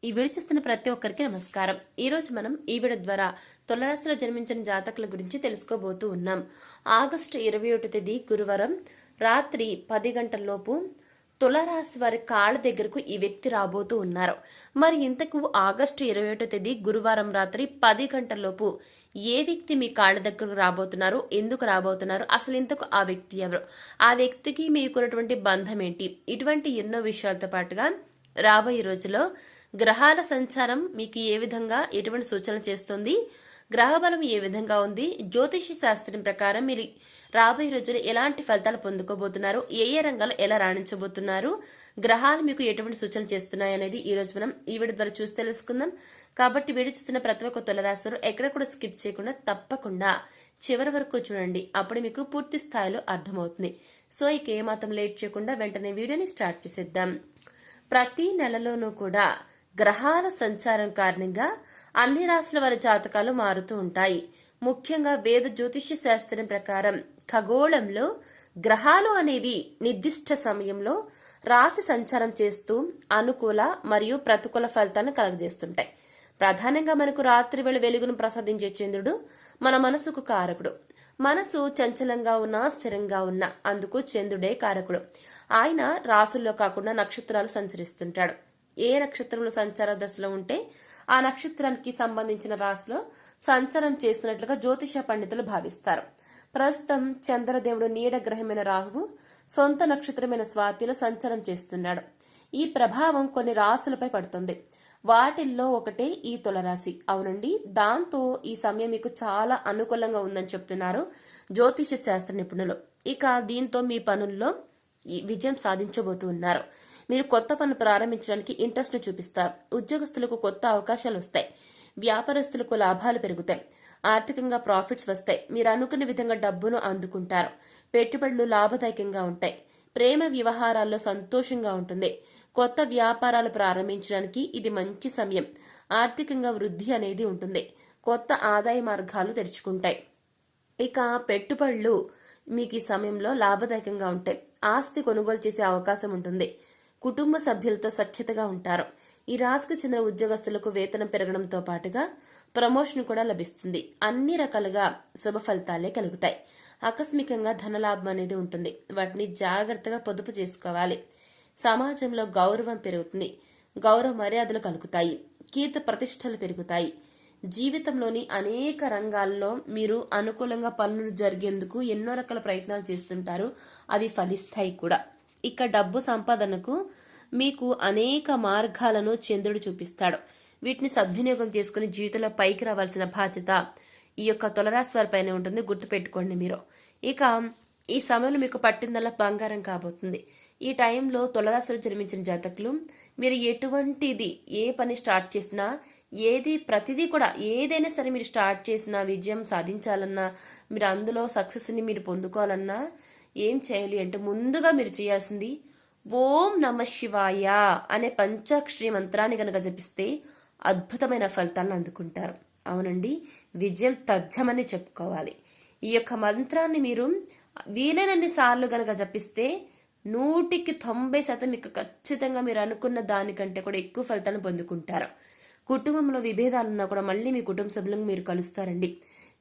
ఈ వీడియో చూస్తున్న ప్రతి ఒక్కరికి నమస్కారం. ఈ రోజు మనం ఈ వీడియో ద్వారా తులారాశిలో జన్మించిన జాతకుల గురించి తెలుసుకోబోతూ ఉన్నాం. ఆగస్టు 21 తేదీ గురువారం రాత్రి 10 గంటలలోపు తులారాశి వారి కాళ్ళ దగ్గరకు ఈ వ్యక్తి రాబోతూ ఉన్నారు. మరి ఇంతకు ఆగస్టు 21 తేదీ గురువారం రాత్రి 10 గంటలలోపు ఏ వ్యక్తి మీ కాళ్ళ దగ్గరకు రాబోతున్నారు, ఎందుకు రాబోతున్నారు, అసలు ఇంతకు ఆ వ్యక్తి ఎవరు, ఆ వ్యక్తికి మీకున్నటువంటి బంధం ఏంటి, ఇటువంటి ఎన్నో విషయాలతో పాటుగా రాబోయే రోజుల్లో గ్రహాల సంచారం మీకు ఏ విధంగా ఎటువంటి సూచన చేస్తుంది, గ్రహబలం ఏ విధంగా ఉంది, జ్యోతిష శాస్త్రం ప్రకారం మీరు రాబోయే రోజులు ఎలాంటి ఫలితాలు పొందుకోబోతున్నారు, ఏ రంగాల్లో ఎలా రాణించబోతున్నారు, గ్రహాలు మీకు ఎటువంటి సూచనలు చేస్తున్నాయి అనేది ఈ రోజు మనం ఈ వీడియో ద్వారా చూసి తెలుసుకుందాం. కాబట్టి వీడియో చూస్తున్న ప్రతి ఒక్క తులారాశి ఎక్కడ కూడా స్కిప్ చేయకుండా తప్పకుండా చివరి వరకు చూడండి. అప్పుడు మీకు పూర్తి స్థాయిలో అర్థమవుతుంది. సో ఇక ఏమాత్రం లేట్ చేయకుండా వెంటనే వీడియోని స్టార్ట్ చేసేద్దాం. ప్రతి నెలలోనూ కూడా గ్రహాల సంచారం కారణంగా అన్ని రాశుల వారి జాతకాలు మారుతూ ఉంటాయి. ముఖ్యంగా వేద జ్యోతిష్య శాస్త్రం ప్రకారం ఖగోళంలో గ్రహాలు అనేవి నిర్దిష్ట సమయంలో రాశి సంచారం చేస్తూ అనుకూల మరియు ప్రతికూల ఫలితాలను కలగజేస్తుంటాయి. ప్రధానంగా మనకు రాత్రి వేళ వెలుగును ప్రసాదించే చంద్రుడు మన మనసుకు కారకుడు. మనసు చంచలంగా ఉన్నా స్థిరంగా ఉన్నా అందుకు చంద్రుడే కారకుడు. ఆయన రాసుల్లో కాకుండా నక్షత్రాలు సంచరిస్తుంటాడు. ఏ నక్షత్రంలో సంచార దశలో ఉంటే ఆ నక్షత్రానికి సంబంధించిన రాశిలో సంచారం చేస్తున్నట్లుగా జ్యోతిష పండితులు భావిస్తారు. ప్రస్తుతం చంద్రదేవుడు నీడ గ్రహమైన రాహువు సొంత నక్షత్రమైన స్వాతిలో సంచారం చేస్తున్నాడు. ఈ ప్రభావం కొన్ని రాశులపై పడుతుంది. వాటిల్లో ఒకటే ఈ తులరాశి. అవునండి, దాంతో ఈ సమయం మీకు చాలా అనుకూలంగా ఉందని చెప్తున్నారు జ్యోతిష శాస్త్ర నిపుణులు. ఇక దీంతో మీ పనుల్లో విజయం సాధించబోతూ ఉన్నారు. మీరు కొత్త పనులు ప్రారంభించడానికి ఇంట్రెస్ట్ ను చూపిస్తారు. ఉద్యోగస్తులకు కొత్త అవకాశాలు వస్తాయి. వ్యాపారస్తులకు లాభాలు పెరుగుతాయి. ఆర్థికంగా ప్రాఫిట్స్ వస్తాయి. మీరు అనుకున్న విధంగా డబ్బును అందుకుంటారు. పెట్టుబడులు లాభదాయకంగా ఉంటాయి. ప్రేమ వ్యవహారాల్లో సంతోషంగా ఉంటుంది. కొత్త వ్యాపారాలు ప్రారంభించడానికి ఇది మంచి సమయం. ఆర్థికంగా వృద్ధి అనేది ఉంటుంది. కొత్త ఆదాయ మార్గాలు తెరుచుకుంటాయి. ఇక పెట్టుబడులు మీకు ఈ సమయంలో లాభదాయకంగా ఉంటాయి. ఆస్తి కొనుగోలు చేసే అవకాశం ఉంటుంది. కుటుంబ సభ్యులతో సఖ్యతగా ఉంటారు. ఈ రాశికి చెందిన ఉద్యోగస్తులకు వేతనం పెరగడంతో పాటుగా ప్రమోషన్ కూడా లభిస్తుంది. అన్ని రకాలుగా శుభ ఫలితాలే కలుగుతాయి. ఆకస్మికంగా ధనలాభం అనేది ఉంటుంది. వాటిని జాగ్రత్తగా పొదుపు చేసుకోవాలి. సమాజంలో గౌరవం పెరుగుతుంది. గౌరవ మర్యాదలు కలుగుతాయి. కీర్తి ప్రతిష్టలు పెరుగుతాయి. జీవితంలోని అనేక రంగాల్లో మీరు అనుకూలంగా పనులు జరిగేందుకు ఎన్నో రకాల ప్రయత్నాలు చేస్తుంటారు. అవి ఫలిస్తాయి కూడా. ఇక డబ్బు సంపాదనకు మీకు అనేక మార్గాలను చంద్రుడు చూపిస్తాడు. వీటిని సద్వినియోగం చేసుకుని జీవితంలో పైకి రావాల్సిన బాధ్యత ఈ యొక్క తులరాశి వారిపైనే ఉంటుంది. గుర్తుపెట్టుకోండి మీరు. ఇక ఈ సమయంలో మీకు పట్టిందల్లా బంగారం కాబోతుంది. ఈ టైంలో తులరాశిలో జన్మించిన జాతకులు మీరు ఎటువంటిది ఏ పని స్టార్ట్ చేసినా ప్రతిదీ కూడా ఏదైనా సరే మీరు స్టార్ట్ చేసినా విజయం సాధించాలన్నా మీరు అందులో సక్సెస్ని మీరు పొందుకోవాలన్నా ఏం చేయాలి అంటే ముందుగా మీరు చేయాల్సింది ఓం నమ శివాయ అనే పంచాక్షరి మంత్రాన్ని గనక జపిస్తే అద్భుతమైన ఫలితాలను అందుకుంటారు. అవునండి, విజయం తథ్యమని చెప్పుకోవాలి. ఈ యొక్క మంత్రాన్ని మీరు వీలైనన్ని సార్లు గనక జపిస్తే 100% మీకు ఖచ్చితంగా మీరు అనుకున్న దానికంటే కూడా ఎక్కువ ఫలితాలను పొందుకుంటారు. కుటుంబంలో విభేదాలున్నా కూడా మళ్ళీ మీ కుటుంబ సభ్యులను మీరు కలుస్తారండి.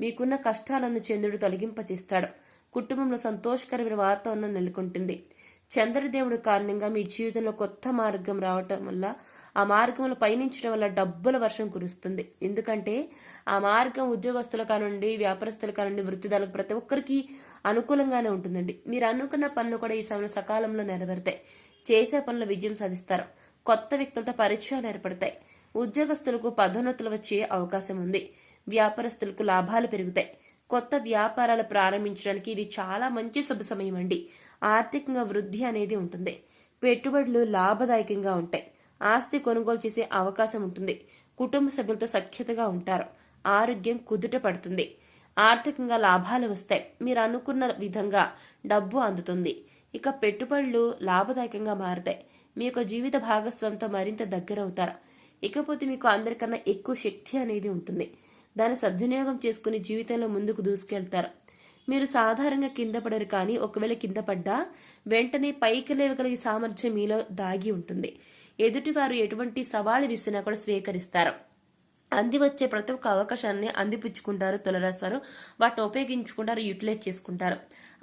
మీకున్న కష్టాలను చంద్రుడు తొలగింపచేస్తాడు. కుటుంబంలో సంతోషకరమైన వాతావరణం నెలకొంటుంది. చంద్రదేవుడి కారణంగా మీ జీవితంలో కొత్త మార్గం రావటం వల్ల ఆ మార్గంలో పయనించడం వల్ల డబ్బుల వర్షం కురుస్తుంది. ఎందుకంటే ఆ మార్గం ఉద్యోగస్తుల కానివ్వండి, వ్యాపారస్తుల కానివ్వండి, వృత్తిదారులకు ప్రతి ఒక్కరికి అనుకూలంగానే ఉంటుందండి. మీరు అనుకున్న పనులు కూడా ఈ సమయంలో సకాలంలో నెరవేరుతాయి. చేసే పనులు విజయం సాధిస్తారు. కొత్త వ్యక్తులతో పరిచయాలు ఏర్పడతాయి. ఉద్యోగస్తులకు పదోన్నతులు వచ్చే అవకాశం ఉంది. వ్యాపారస్తులకు లాభాలు పెరుగుతాయి. కొత్త వ్యాపారాలు ప్రారంభించడానికి ఇది చాలా మంచి శుభ సమయం అండి. ఆర్థికంగా వృద్ధి అనేది ఉంటుంది. పెట్టుబడులు లాభదాయకంగా ఉంటాయి. ఆస్తి కొనుగోలు చేసే అవకాశం ఉంటుంది. కుటుంబ సభ్యులతో సఖ్యతగా ఉంటారు. ఆరోగ్యం కుదుట పడుతుంది. ఆర్థికంగా లాభాలు వస్తాయి. మీరు అనుకున్న విధంగా డబ్బు అందుతుంది. ఇక పెట్టుబడులు లాభదాయకంగా మారుతాయి. మీ యొక్క జీవిత భాగస్వామితో మరింత దగ్గరవుతారు. ఇకపోతే మీకు అందరికన్నా ఎక్కువ శక్తి అనేది ఉంటుంది. దాన్ని సద్వినియోగం చేసుకుని జీవితంలో ముందుకు దూసుకెళ్తారు. మీరు సాధారణంగా కింద పడరు, కానీ ఒకవేళ కింద పడ్డా వెంటనే పైకి లేవగలిగే సామర్థ్యం మీలో దాగి ఉంటుంది. ఎదుటివారు ఎటువంటి సవాలు విసినా కూడా స్వీకరిస్తారు. అంది వచ్చే ప్రతి ఒక్క అవకాశాన్ని అందిపుచ్చుకుంటారు తులారాశి వారు. వాటిని ఉపయోగించుకుంటారు, యూటిలైజ్ చేసుకుంటారు.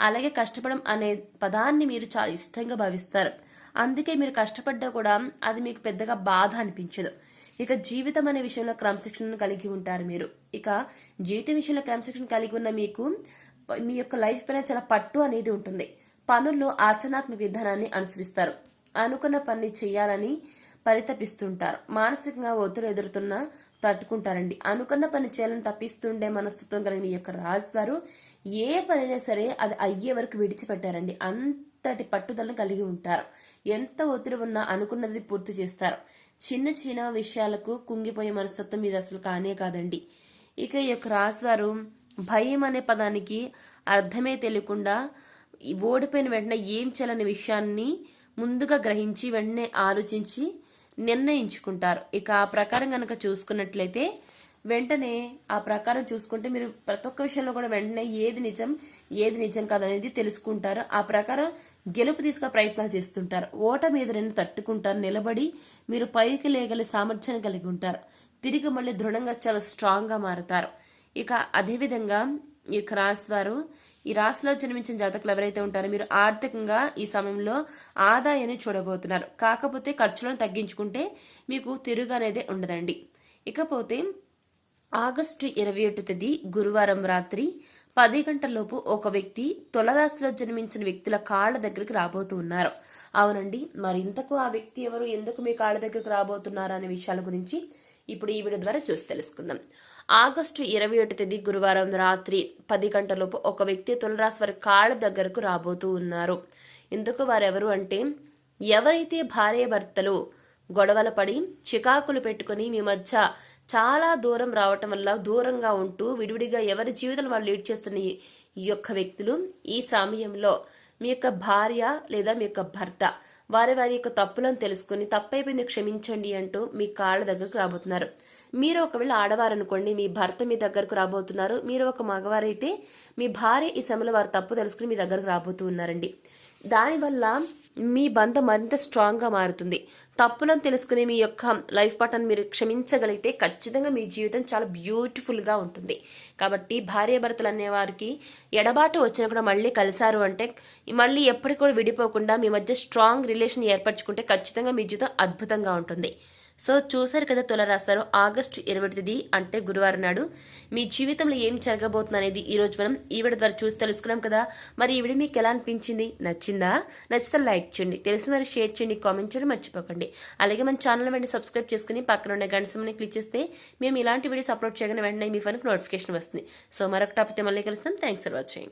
అలాగే కష్టపడడం అనే పదాన్ని మీరు చాలా ఇష్టంగా భావిస్తారు. అందుకే మీరు కష్టపడ్డా కూడా అది మీకు పెద్దగా బాధ అనిపించదు. ఇక జీవితం అనే విషయంలో క్రమశిక్షణను కలిగి ఉంటారు మీరు. ఇక జీవితం విషయంలో క్రమశిక్షణ కలిగి ఉన్న మీకు మీ యొక్క లైఫ్ పైన చాలా పట్టు అనేది ఉంటుంది. పనుల్లో ఆచరణాత్మక విధానాన్ని అనుసరిస్తారు. అనుకున్న పని చేయాలని పరితపిస్తుంటారు. మానసికంగా ఒత్తిడి ఎదురుతున్నా తట్టుకుంటారండి. అనుకున్న పని చేయాలని తప్పిస్తుండే మనస్తత్వం కలిగిన ఈ యొక్క రాశి వారు ఏ పనైనా సరే అది అయ్యే వరకు విడిచిపెట్టారండి. అంతటి పట్టుదలను కలిగి ఉంటారు. ఎంత ఒత్తిడి ఉన్నా అనుకున్నది పూర్తి చేస్తారు. చిన్న చిన్న విషయాలకు కుంగిపోయే మనస్తత్వం ఇది అసలు కానే కాదండి. ఇక ఈ యొక్క రాశి వారు భయం అనే పదానికి అర్థమే తెలియకుండా ఓడిపోయిన వెంటనే ఏం చేయాలనే విషయాన్ని ముందుగా గ్రహించి వెంటనే ఆలోచించి నిర్ణయించుకుంటారు. ఇక ఆ ప్రకారం కనుక చూసుకున్నట్లయితే వెంటనే ఆ ప్రకారం చూసుకుంటే మీరు ప్రతి ఒక్క విషయంలో కూడా వెంటనే ఏది నిజం కాదనేది తెలుసుకుంటారు. ఆ ప్రకారం గెలుపు తీసుకునే ప్రయత్నాలు చేస్తుంటారు. ఓటమి ఎదురైనా తట్టుకుంటారు. నిలబడి మీరు పైకి లేగల సామర్థ్యాన్ని కలిగి ఉంటారు. తిరిగి మళ్ళీ దృఢంగా చాలా స్ట్రాంగ్గా మారుతారు. ఇక అదేవిధంగా ఈ యొక్క రాశి వారు, ఈ రాశిలో జన్మించిన జాతకులు ఎవరైతే ఉంటారో మీరు ఆర్థికంగా ఈ సమయంలో ఆదాయాన్ని చూడబోతున్నారు. కాకపోతే ఖర్చులను తగ్గించుకుంటే మీకు తిరుగు అనేది ఉండదండి. ఇకపోతే ఆగస్టు 21 తేదీ గురువారం రాత్రి 10 గంటలలోపు ఒక వ్యక్తి తులారాశిలో జన్మించిన వ్యక్తుల కాళ్ళ దగ్గరికి రాబోతూ ఉన్నారు. అవునండి, మరి ఇంతకు ఆ వ్యక్తి ఎవరు, ఎందుకు మీ కాళ్ళ దగ్గరికి రాబోతున్నారు అనే విషయాల గురించి ఇప్పుడు ఈ వీడియో ద్వారా చూసి తెలుసుకుందాం. ఆగస్టు 21 తేదీ గురువారం రాత్రి 10 గంటలలోపు ఒక వ్యక్తి తులారాశి వారి కాళ్ళ దగ్గరకు రాబోతూ ఉన్నారు. ఇందుకు వారెవరు అంటే, ఎవరైతే భార్య భర్తలు గొడవలు పడి చికాకులు పెట్టుకుని మీ మధ్య చాలా దూరం రావటం వల్ల దూరంగా ఉంటూ విడివిడిగా ఎవరి జీవితం వాళ్ళు లీడ్ చేస్తున్న ఈ యొక్క వ్యక్తులు ఈ సమయంలో మీ యొక్క భార్య లేదా మీ యొక్క భర్త వారి యొక్క తప్పులను తెలుసుకుని తప్పైపోయింది క్షమించండి అంటూ మీ కాళ్ళ దగ్గరకు రాబోతున్నారు. మీరు ఒకవేళ ఆడవారు అనుకోండి, మీ భర్త మీ దగ్గరకు రాబోతున్నారు. మీరు ఒక మగవారైతే మీ భార్య ఈ సమయంలో వారి తప్పు తెలుసుకుని మీ దగ్గరకు రాబోతూ ఉన్నారండి. దానివల్ల మీ బంధం మరింత స్ట్రాంగ్గా మారుతుంది. తప్పులను తెలుసుకుని మీ యొక్క లైఫ్ పార్ట్నర్ మీరు క్షమించగలిగితే ఖచ్చితంగా మీ జీవితం చాలా బ్యూటిఫుల్గా ఉంటుంది. కాబట్టి భార్య భర్తలు అనేవారికి ఎడబాటు వచ్చినా కూడా మళ్ళీ కలిశారు అంటే మళ్ళీ ఎప్పటికి కూడా విడిపోకుండా మీ మధ్య స్ట్రాంగ్ రిలేషన్ ఏర్పరచుకుంటే ఖచ్చితంగా మీ జీవితం అద్భుతంగా ఉంటుంది. సో చూసారు కదా తులారాశి వారు, ఆగస్టు 21 తేదీ అంటే గురువారం నాడు మీ జీవితంలో ఏం జరగబోతుంది అనేది ఈ రోజు మనం ఈ వీడియో ద్వారా చూసి తెలుసుకున్నాం కదా. మరి ఈ వీడియో మీకు ఎలా అనిపించింది? నచ్చితే లైక్ చేయండి, తెలిసిన వారు షేర్ చేయండి, కామెంట్ చేయడం మర్చిపోకండి. అలాగే మన ఛానల్ వెంటనే సబ్స్క్రైబ్ చేసుకుని పక్కన ఉన్న గంట సింబల్ని క్లిక్ చేస్తే మేము ఇలాంటి వీడియోస్ అప్లోడ్ చేయగానే వెంటనే మీ ఫోన్కి నోటిఫికేషన్ వస్తుంది. సో మరొక టాపిక్తో మళ్ళీ కలుస్తాం. Thanks for watching.